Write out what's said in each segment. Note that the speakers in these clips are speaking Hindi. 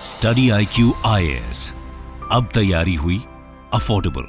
स्टडी IQ IAS, अब तैयारी हुई अफोर्डेबल।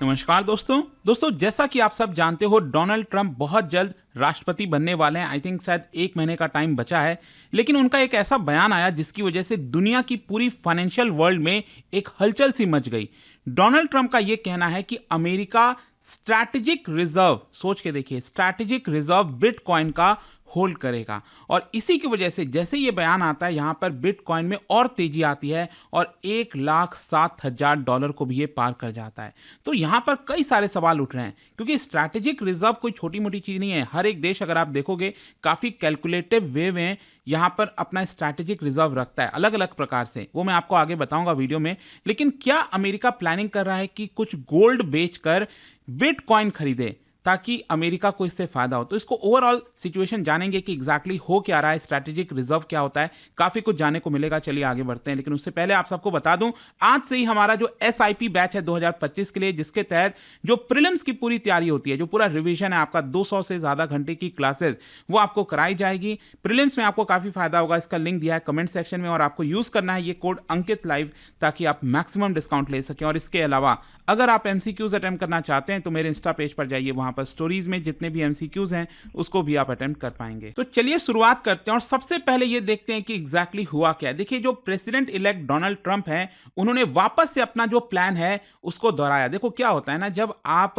नमस्कार दोस्तों जैसा कि आप सब जानते हो, डोनाल्ड ट्रंप बहुत जल्द राष्ट्रपति बनने वाले हैं। आई थिंक शायद 1 महीने का टाइम बचा है, लेकिन उनका एक ऐसा बयान आया जिसकी वजह से दुनिया की पूरी फाइनेंशियल वर्ल्ड में एक हलचल सी मच गई। डोनाल्ड ट्रंप का यह कहना है कि अमेरिका स्ट्रैटेजिक रिजर्व, सोच के देखिए, स्ट्रैटेजिक रिजर्व बिटकॉइन का होल्ड करेगा। और इसी की वजह से जैसे ये बयान आता है, यहां पर बिटकॉइन में और तेजी आती है और $1,07,000 को भी ये पार कर जाता है। तो यहां पर कई सारे सवाल उठ रहे हैं, क्योंकि स्ट्रैटेजिक रिजर्व कोई छोटी मोटी चीज नहीं है। हर एक देश, अगर आप देखोगे, काफी कैलकुलेटिव वे में यहां पर अपना स्ट्रैटेजिक रिजर्व रखता है, अलग अलग प्रकार से। वो मैं आपको आगे बताऊंगा वीडियो में। लेकिन क्या अमेरिका प्लानिंग कर रहा है कि कुछ गोल्ड बेचकर बिटकॉइन खरीदे ताकि अमेरिका को इससे फायदा हो? तो इसको ओवरऑल सिचुएशन जानेंगे कि एग्जैक्टली हो क्या रहा है, स्ट्रैटेजिक रिजर्व क्या होता है, काफी कुछ जानने को मिलेगा। चलिए आगे बढ़ते हैं, लेकिन उससे पहले आप सबको बता दूं, आज से ही हमारा जो SIP बैच है 2025 के लिए, जिसके तहत जो प्रीलिम्स की पूरी तैयारी होती है, जो पूरा रिवीजन है आपका, 200 से ज्यादा घंटे की क्लासेस, वो आपको कराई जाएगी। प्रीलिम्स में आपको काफी फायदा होगा। इसका लिंक दिया है कमेंट सेक्शन में, और आपको यूज करना है ये कोड अंकित लाइव, ताकि आप मैक्सिमम डिस्काउंट ले सकें। और इसके अलावा अगर आप MCQs अटेम्प्ट करना चाहते हैं तो मेरे इंस्टा पेज पर जाइए, वहां पर स्टोरीज में जितने भी MCQs हैं उसको भी आप अटेम्प्ट कर पाएंगे। तो चलिए शुरुआत करते हैं, और सबसे पहले ये देखते हैं कि एग्जैक्टली हुआ क्या है। देखिए, जो प्रेसिडेंट इलेक्ट डोनाल्ड ट्रंप हैं, उन्होंने वापस से अपना जो प्लान है उसको दोहराया। देखो क्या होता है ना, जब आप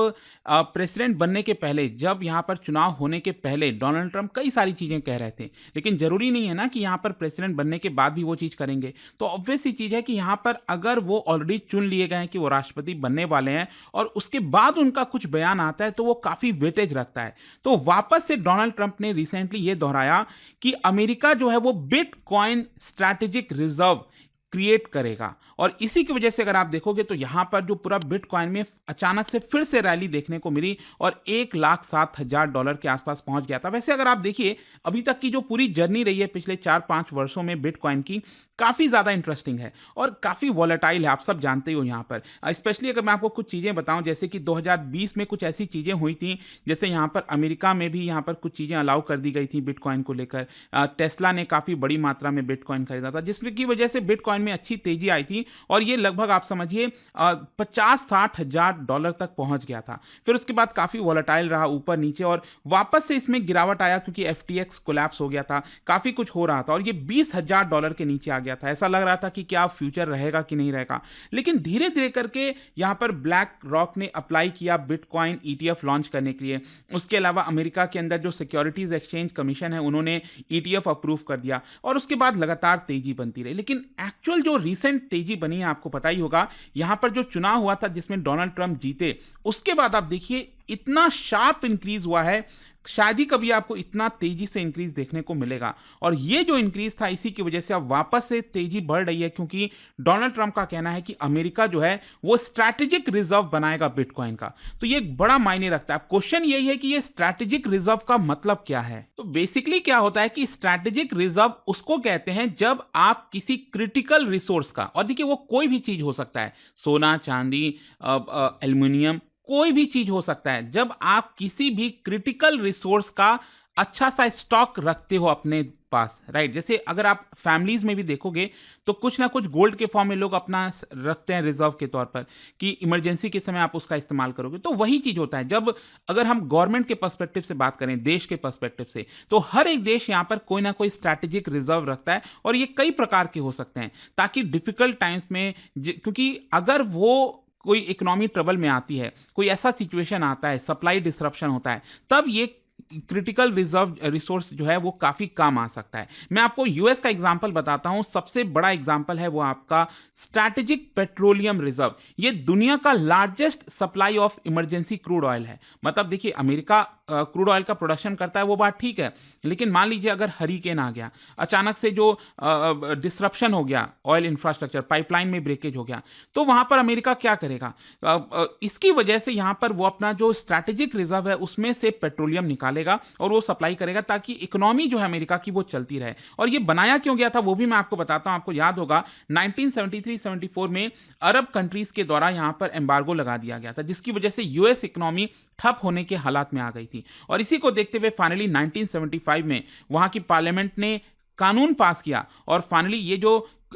प्रेसिडेंट बनने के पहले, जब यहां पर चुनाव होने के पहले डोनाल्ड ट्रंप कई सारी चीजें कह रहे थे, लेकिन जरूरी नहीं है ना कि यहां पर प्रेसिडेंट बनने के बाद भी वो चीज करेंगे। तो ऑब्वियस सी चीज है कि यहां पर अगर वो ऑलरेडी चुन लिए गए हैं कि वो राष्ट्रपति बनने वाले हैं, और उसके बाद उनका कुछ बयान आता है, तो वो काफी वेटेज रखता है। तो वापस से डोनाल्ड ट्रंप ने रिसेंटली ये दोहराया कि अमेरिका जो है वो बिटकॉइन स्ट्रैटेजिक रिजर्व क्रिएट करेगा। और इसी की वजह से अगर आप देखोगे तो यहां पर जो पूरा बिटकॉइन में अचानक से फिर से रैली देखने को मिली और $1,07,000 के आसपास पहुंच गया था। वैसे अगर आप देखिए, अभी तक की जो पूरी जर्नी रही है पिछले 4-5 वर्षों में बिटकॉइन की, काफी ज्यादा इंटरेस्टिंग है और काफी वॉलेटाइल है। आप सब जानते हो यहां पर, स्पेशली अगर मैं आपको कुछ चीजें बताऊं, जैसे कि 2020 में कुछ ऐसी चीजें हुई थी, जैसे यहां पर अमेरिका में भी यहां पर कुछ चीजें अलाउ कर दी गई थी बिटकॉइन को लेकर। टेस्ला ने काफी बड़ी मात्रा में बिटकॉइन खरीदा था, जिसकी वजह से बिटकॉइन में अच्छी तेजी आई थी, और ये लगभग आप समझिए $50,000-60,000 तक पहुंच गया था। फिर उसके बाद काफी वॉलेटाइल रहा, ऊपर नीचे, और वापस से इसमें गिरावट आया क्योंकि FTX कोलैप्स हो गया था, काफी कुछ हो रहा था, और ये $20,000 के नीचे आ गया था। ऐसा लग रहा था कि क्या फ्यूचर रहेगा कि नहीं रहेगा। लेकिन धीरे धीरे करके यहां पर ब्लैक रॉक ने अप्लाई किया बिटकॉइन ETF लॉन्च करने के लिए। उसके अलावा अमेरिका के अंदर जो सिक्योरिटीज एक्सचेंज कमीशन है, उन्होंने ETF अप्रूव कर दिया, और उसके बाद लगातार तेजी बनती रही। लेकिन एक्चुअल जो रिसेंट तेजी बनी है, आपको पता ही होगा, यहां पर जो चुनाव हुआ था जिसमें डोनाल्ड ट्रंप जीते, उसके बाद आप देखिए इतना शार्प इंक्रीज हुआ है, शायद ही कभी आपको इतना तेजी से इंक्रीज देखने को मिलेगा। और ये जो इंक्रीज था, इसी की वजह से अब वापस से तेजी बढ़ रही है, क्योंकि डोनाल्ड ट्रंप का कहना है कि अमेरिका जो है वो स्ट्रैटेजिक रिजर्व बनाएगा बिटकॉइन का। तो ये एक बड़ा मायने रखता है। क्वेश्चन यही है कि ये स्ट्रैटेजिक रिजर्व का मतलब क्या है। तो बेसिकली क्या होता है कि स्ट्रैटेजिक रिजर्व उसको कहते हैं जब आप किसी क्रिटिकल रिसोर्स का, और देखिए वो कोई भी चीज हो सकता है, सोना, चांदी, एल्युमिनियम, कोई भी चीज हो सकता है, जब आप किसी भी क्रिटिकल रिसोर्स का अच्छा सा स्टॉक रखते हो अपने पास, राइट। जैसे अगर आप फैमिलीज में भी देखोगे तो कुछ ना कुछ गोल्ड के फॉर्म में लोग अपना रखते हैं रिजर्व के तौर पर, कि इमरजेंसी के समय आप उसका इस्तेमाल करोगे। तो वही चीज होता है जब, अगर हम गवर्नमेंट के पर्सपेक्टिव से बात करें, देश के पर्सपेक्टिव से, तो हर एक देश यहां पर कोई ना कोई स्ट्रैटेजिक रिजर्व रखता है, और ये कई प्रकार के हो सकते हैं, ताकि डिफिकल्ट टाइम्स में, क्योंकि अगर वो कोई इकोनॉमी ट्रबल में आती है, कोई ऐसा सिचुएशन आता है, सप्लाई डिसरप्शन होता है, तब ये क्रिटिकल रिजर्व रिसोर्स जो है वो काफी काम आ सकता है। मैं आपको यूएस का एग्जांपल बताता हूं। सबसे बड़ा एग्जांपल है वो आपका स्ट्रैटेजिक पेट्रोलियम रिजर्व। ये दुनिया का largest supply of emergency crude oil है। मतलब देखिए, अमेरिका क्रूड ऑयल का प्रोडक्शन करता है, वो बात ठीक है, लेकिन मान लीजिए अगर हरिकेन आ गया, अचानक से जो डिसरप्शन हो गया, ऑयल इंफ्रास्ट्रक्चर, पाइपलाइन में ब्रेकेज हो गया, तो वहां पर अमेरिका क्या करेगा? इसकी वजह से यहां पर वो अपना जो स्ट्रैटेजिक रिजर्व है उसमें से पेट्रोलियम निकालेगा और वो सप्लाई करेगा, ताकि इकोनॉमी जो है अमेरिका की वो चलती रहे। और ये बनाया क्यों गया था वो भी मैं आपको बताता हूं। आपको याद होगा 1973-74 में अरब कंट्रीज के द्वारा यहां पर एम्बार्गो लगा दिया गया था, जिसकी वजह से यूएस इकोनॉमी ठप होने के हालात में आ गई थी। और इसी को देखते हुए फाइनली 1975 में वहां की पार्लियामेंट ने कानून पास किया और फाइनली ये जो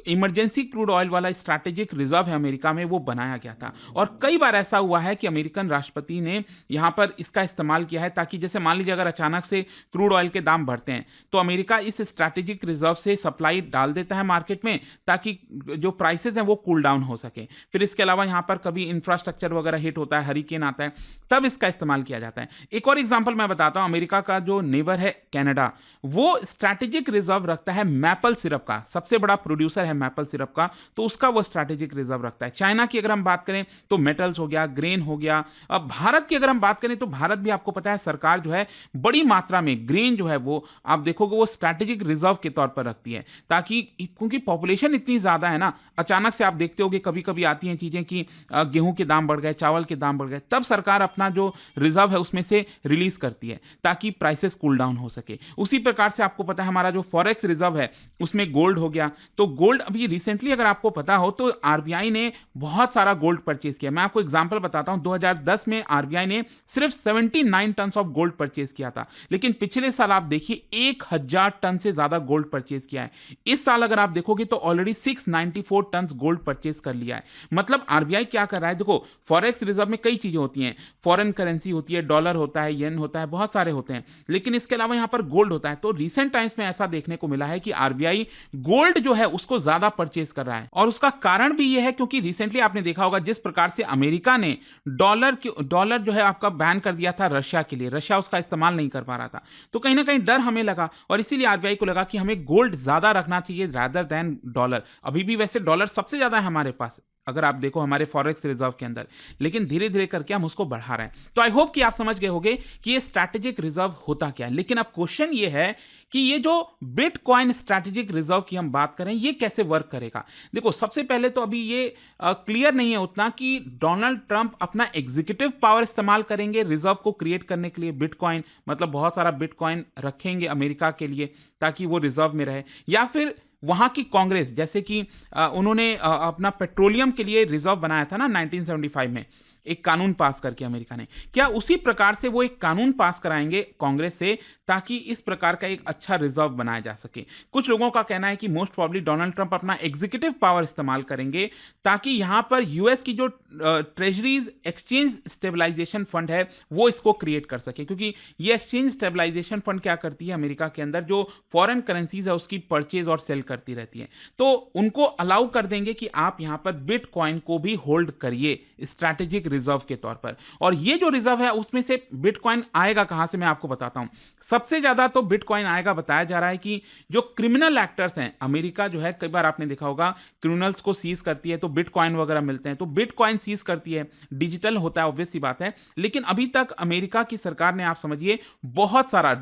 इमरजेंसी क्रूड ऑयल वाला स्ट्रैटेजिक रिजर्व है अमेरिका में, वो बनाया गया था। और कई बार ऐसा हुआ है कि अमेरिकन राष्ट्रपति ने यहाँ पर इसका इस्तेमाल किया है, ताकि जैसे मान लीजिए अगर अचानक से क्रूड ऑयल के दाम बढ़ते हैं तो अमेरिका इस स्ट्रैटेजिक रिजर्व से सप्लाई डाल देता है मार्केट में, ताकि जो प्राइसेस हैं वो कूल डाउन हो सके। फिर इसके अलावा यहाँ पर कभी इंफ्रास्ट्रक्चर वगैरह हिट होता है, हरिकेन आता है, तब इसका इस्तेमाल किया जाता है। एक और एग्जांपल मैं बताता हूं, अमेरिका का जो नेबर है कनाडा, वो स्ट्रैटेजिक रिजर्व रखता है मैपल सिरप का, सबसे बड़ा प्रोड्यूसर है मैपल सिरप का, तो उसका वो स्ट्रैटेजिक रिजर्व रखता है। चाइना की अगर हम बात करें तो मेटल्स हो गया, ग्रेन हो गया। अब भारत की अगर हम बात करें तो भारत भी आपको पता है सरकार जो है बड़ी मात्रा में ग्रेन जो है वो आप देखोगे वो स्ट्रैटेजिक रिजर्व के तौर पर रखती है, ताकि क्योंकि पॉपुलेशन इतनी ज्यादा है ना, अचानक से आप देखते होगे कभी कभी आती हैं चीजें कि गेहूं के दाम बढ़ गए, चावल के दाम बढ़ गए, तब सरकार अपना जो रिजर्व है उसमें से रिलीज करती है ताकि प्राइसेस कूल डाउन हो सके। उसी प्रकार से आपको पता है हमारा जो फॉरेक्स रिजर्व है उसमें गोल्ड हो गया, तो गोल्ड अभी रिसेंटली अगर आपको पता हो तो आरबीआई ने बहुत सारा गोल्ड परचेज किया। मैं आपको एग्जांपल बताता हूं, 2010 में आरबीआई ने सिर्फ 79 टन ऑफ गोल्ड परचेज किया था, लेकिन पिछले साल आप देखिए 1000 टन से ज्यादा गोल्ड परचेज किया है। इस साल अगर आप देखोगे तो ऑलरेडी 694 टन गोल्ड परचेज कर लिया है। मतलब आरबीआई क्या कर रहा है, देखो फॉरेक्स रिजर्व में कई चीजें होती हैं, फॉरेन करेंसी होती है, डॉलर होता है, येन होता है, बहुत सारे होते हैं, लेकिन इसके अलावा यहां पर गोल्ड होता है। तो रिसेंट टाइम्स में ऐसा देखने को मिला है कि आरबीआई गोल्ड जो है उसको ज्यादा परचेज कर रहा है, और उसका कारण भी यह है क्योंकि रिसेंटली आपने देखा होगा जिस प्रकार से अमेरिका ने डॉलर जो है आपका बैन कर दिया था रशिया के लिए, रशिया उसका इस्तेमाल नहीं कर पा रहा था, तो कहीं ना कहीं डर हमें लगा और इसीलिए आरबीआई को लगा कि हमें गोल्ड ज्यादा रखना चाहिए रादर देन डॉलर। अभी भी वैसे डॉलर सबसे ज्यादा है हमारे पास अगर आप देखो हमारे फॉरेक्स रिजर्व के अंदर, लेकिन धीरे धीरे करके हम उसको बढ़ा रहे हैं। तो आई होप कि आप समझ गए होंगे कि ये स्ट्रैटेजिक रिजर्व होता क्या है। लेकिन अब क्वेश्चन ये है कि ये जो बिटकॉइन स्ट्रैटेजिक रिजर्व की हम बात करें ये कैसे वर्क करेगा। देखो सबसे पहले तो अभी ये क्लियर नहीं है उतना कि डोनाल्ड ट्रंप अपना एग्जीक्यूटिव पावर इस्तेमाल करेंगे रिजर्व को क्रिएट करने के लिए, बिटकॉइन मतलब बहुत सारा बिटकॉइन रखेंगे अमेरिका के लिए ताकि वो रिजर्व में रहे, या फिर वहां की कांग्रेस जैसे कि उन्होंने अपना पेट्रोलियम के लिए रिजर्व बनाया था ना 1975 में, एक कानून पास करके अमेरिका ने, क्या उसी प्रकार से वो एक कानून पास कराएंगे कांग्रेस से ताकि इस प्रकार का एक अच्छा रिजर्व बनाया जा सके। कुछ लोगों का कहना है कि मोस्ट प्रोबब्ली डोनाल्ड ट्रंप अपना एग्जीक्यूटिव पावर इस्तेमाल करेंगे ताकि यहां पर यूएस की जो ट्रेजरीज एक्सचेंज स्टेबलाइजेशन फंड है वो इसको क्रिएट कर सके, क्योंकि ये एक्सचेंज स्टेबलाइजेशन फंड क्या करती है अमेरिका के अंदर जो फॉरेन करेंसीज है उसकी परचेज और सेल करती रहती है, तो उनको अलाउ कर देंगे कि आप यहां पर बिटकॉइन को भी होल्ड करिए स्ट्रैटेजिक रिजर्व के तौर पर। और ये जो रिजर्व है उसमें से बिटकॉइन आएगा कहां से मैं आपको बताता हूं। सबसे ज्यादा तो बिटकॉइन आएगा, बताया जा रहा है कि जो क्रिमिनल एक्टर्स हैं, अमेरिका जो है कई बार आपने देखा होगा क्रिमिनल्स को सीज करती है तो बिटकॉइन वगैरह मिलते हैं, तो बिटकॉइन सीज करती है, डिजिटल होता है ऑब्वियस सी बात है, लेकिन अभी तक अमेरिका की सरकार ने आप समझिए बहुत सारा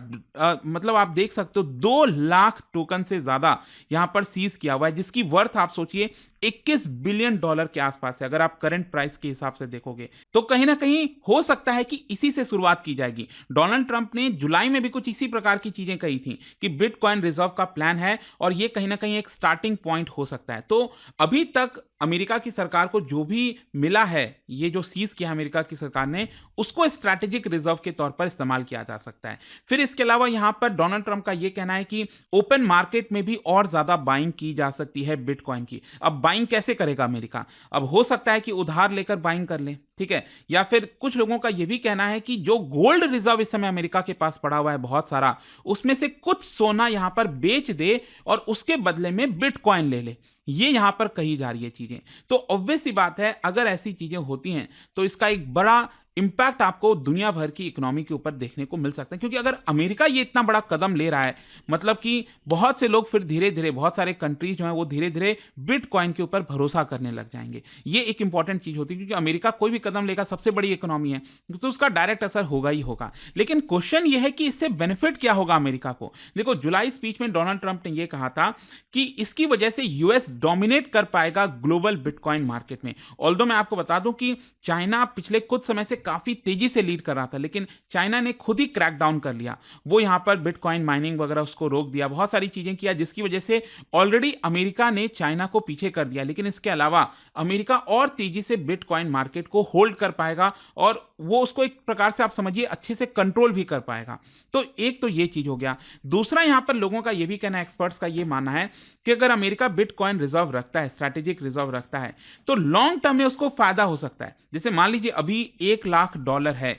मतलब आप देख सकते हो 2 लाख टोकन से ज्यादा यहां पर सीज किया हुआ है, जिसकी वर्थ आप सोचिए 21 बिलियन डॉलर के आसपास है अगर आप करंट प्राइस के हिसाब से देखोगे। तो कहीं ना कहीं हो सकता है कि इसी से शुरुआत की जाएगी। डोनाल्ड ट्रंप ने जुलाई में भी कुछ इसी प्रकार की चीजें कही थी कि बिटकॉइन रिजर्व का प्लान है और ये कहीं ना कहीं एक स्टार्टिंग पॉइंट हो सकता है। तो अभी तक अमेरिका की सरकार को जो भी मिला है, ये जो सीज किया अमेरिका की सरकार ने, उसको स्ट्रैटेजिक रिजर्व के तौर पर इस्तेमाल किया जा सकता है। फिर इसके अलावा यहां पर डोनाल्ड ट्रंप का यह कहना है कि ओपन मार्केट में भी और ज्यादा बाइंग की जा सकती है बिटकॉइन की। अब बाइंग कैसे करेगा अमेरिका? अब हो सकता है कि उधार लेकर बाइंग कर ले, ठीक है, या फिर कुछ लोगों का यह भी कहना है कि जो गोल्ड रिजर्व इस समय अमेरिका के पास पड़ा हुआ है बहुत सारा, उसमें से कुछ सोना यहां पर बेच दे और उसके बदले में बिटकॉइन ले ले। ये यहां पर कही जा रही है चीजें। तो ऑब्वियस सी बात है अगर ऐसी चीजें होती हैं तो इसका एक बड़ा इंपैक्ट आपको दुनिया भर की इकोनॉमी के ऊपर देखने को मिल सकता है, क्योंकि अगर अमेरिका ये इतना बड़ा कदम ले रहा है मतलब कि बहुत से लोग फिर धीरे धीरे, बहुत सारे कंट्रीज जो हैं वो धीरे धीरे बिटकॉइन के ऊपर भरोसा करने लग जाएंगे। ये एक इंपॉर्टेंट चीज होती है क्योंकि अमेरिका कोई भी कदम लेगा, सबसे बड़ी इकोनॉमी है, तो उसका डायरेक्ट असर होगा ही होगा। लेकिन क्वेश्चन ये है कि इससे बेनिफिट क्या होगा अमेरिका को। देखो जुलाई स्पीच में डोनाल्ड ट्रंप ने यह कहा था कि इसकी वजह से यूएस डोमिनेट कर पाएगा ग्लोबल बिटकॉइन मार्केट में। ऑल्दो मैं आपको बता दूं कि चाइना पिछले कुछ समय से काफी तेजी से लीड कर रहा था, लेकिन चाइना ने खुद ही क्रैक डाउन कर लिया, वो यहां पर बिटकॉइन माइनिंग वगैरह उसको रोक दिया, बहुत सारी चीजें किया, जिसकी वजह से ऑलरेडी अमेरिका ने चाइना को पीछे कर दिया। लेकिन इसके अलावा अमेरिका और तेजी से बिटकॉइन मार्केट को होल्ड कर पाएगा और वो उसको एक प्रकार से आप समझिए अच्छे से कंट्रोल भी कर पाएगा। तो एक तो ये चीज हो गया। दूसरा, यहां पर लोगों का ये भी कहना है, एक्सपर्ट्स का ये मानना है कि अगर अमेरिका बिटकॉइन रिजर्व रखता है, स्ट्रैटेजिक रिजर्व रखता है, तो लॉन्ग टर्म में उसको फायदा हो सकता है। जैसे मान लीजिए अभी $1,00,000 है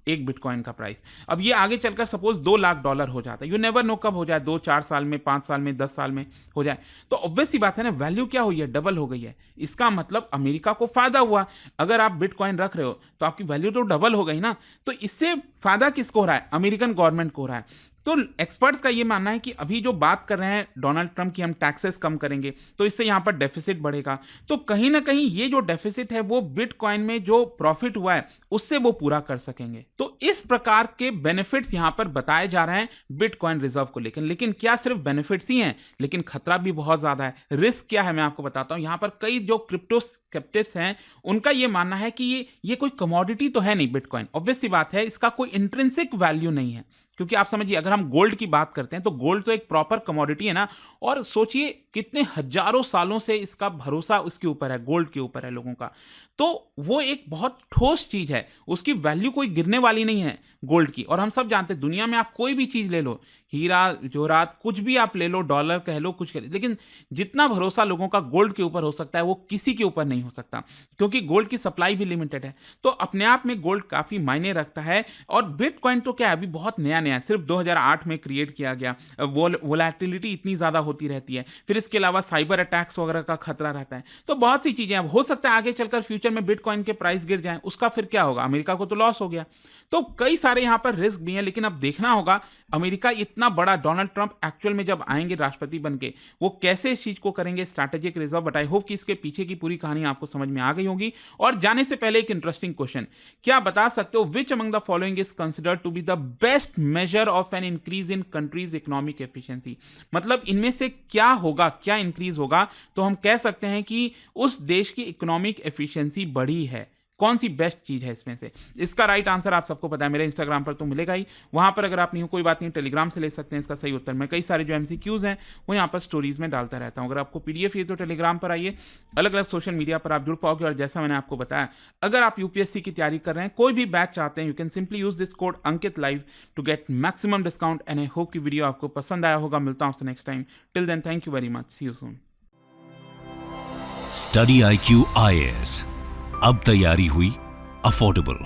एक बिटकॉइन का प्राइस, अब ये आगे चलकर सपोज $2,00,000 हो जाता है, यू नेवर नो कब हो जाए, 2-4 साल में, 5 साल में, 10 साल में हो जाए, तो ऑब्वियस सी बात है ना, वैल्यू क्या हुई है, डबल हो गई है। इसका मतलब अमेरिका को फायदा हुआ। अगर आप बिटकॉइन रख रहे हो तो आपकी वैल्यू तो डबल हो गई ना। तो इससे फायदा किसको हो रहा है? अमेरिकन गवर्नमेंट को हो रहा है। तो एक्सपर्ट्स का ये मानना है कि अभी जो बात कर रहे हैं डोनाल्ड ट्रंप की, हम टैक्सेस कम करेंगे तो इससे यहां पर डेफिसिट बढ़ेगा, तो कहीं ना कहीं ये जो डेफिसिट है वो बिटकॉइन में जो प्रॉफिट हुआ है उससे वो पूरा कर सकेंगे। तो इस प्रकार के बेनिफिट्स यहां पर बताए जा रहे हैं बिटकॉइन रिजर्व को लेकर। लेकिन क्या सिर्फ बेनिफिट्स ही हैं? लेकिन खतरा भी बहुत ज्यादा है। रिस्क क्या है मैं आपको बताता हूं। यहां पर कई जो क्रिप्टो स्केप्टिक्स हैं उनका ये मानना है कि ये कोई कमोडिटी तो है नहीं बिटकॉइन, ऑब्वियस सी बात है, इसका कोई इंट्रिंसिक वैल्यू नहीं है। क्योंकि आप समझिए, अगर हम गोल्ड की बात करते हैं तो गोल्ड तो एक प्रॉपर कमोडिटी है ना, और सोचिए कितने हजारों सालों से इसका भरोसा उसके ऊपर है, गोल्ड के ऊपर है लोगों का। तो वो एक बहुत ठोस चीज है, उसकी वैल्यू कोई गिरने वाली नहीं है गोल्ड की। और हम सब जानते हैं दुनिया में आप कोई भी चीज ले लो, हीरा जोरात कुछ भी आप ले लो, डॉलर कह लो, कुछ कह लो, लेकिन जितना भरोसा लोगों का गोल्ड के ऊपर हो सकता है वो किसी के ऊपर नहीं हो सकता, क्योंकि गोल्ड की सप्लाई भी लिमिटेड है। तो अपने आप में गोल्ड काफी मायने रखता है। और बिटकॉइन तो क्या है, अभी बहुत नया नया, सिर्फ 2008 में क्रिएट किया गया। वोलेटिलिटी इतनी ज्यादा होती रहती है, फिर इसके अलावा साइबर अटैक्स वगैरह का खतरा रहता है। तो बहुत सी चीजें, अब हो सकता है आगे चलकर फ्यूचर में बिटकॉइन के प्राइस गिर जाएं, उसका फिर क्या होगा? अमेरिका को तो लॉस हो गया। तो कई सारे यहां पर रिस्क भी हैं। लेकिन अब देखना होगा अमेरिका इतना बड़ा, डोनाल्ड ट्रंप एक्चुअल में जब आएंगे राष्ट्रपति बनके, वो कैसे इस चीज को करेंगे, strategic reserve. But I hope कि इसके पीछे की पूरी कहानी आपको समझ में आ गई होगी। और जाने से पहले एक इंटरेस्टिंग क्वेश्चन, क्या बता सकते हो which among the following is considered to be the best measure of an increase in countries economic efficiency? मतलब इनमें से क्या होगा, क्या इंक्रीज होगा तो हम कह सकते हैं कि उस देश की इकोनॉमिक एफिशिएंसी बढ़ी है? कौन सी बेस्ट चीज है इसमें से? इसका राइट आंसर आप सबको पता है, मेरे इंस्टाग्राम पर तो मिलेगा ही। वहां पर अगर आप नहीं हो कोई बात नहीं, टेलीग्राम से ले सकते हैं इसका सही उत्तर। मैं कई सारे जो एमसीक्यूज हैं वो यहाँ पर स्टोरीज में डालता रहता हूँ। अगर आपको पीडीएफ ये तो टेलीग्राम पर आइए, अलग अलग सोशल मीडिया पर आप जुड़ पाओगे। और जैसा मैंने आपको बताया, अगर आप यूपीएससी की तैयारी कर रहे हैं, कोई भी बैच चाहते हैं, you can simply use this code Ankit live to get maximum discount. And I hope की वीडियो आपको पसंद आया होगा। मिलता हूं आपसे next time. Till then, thank you very much, see you soon. Study IQ IAS, अब तैयारी हुई अफोर्डेबल।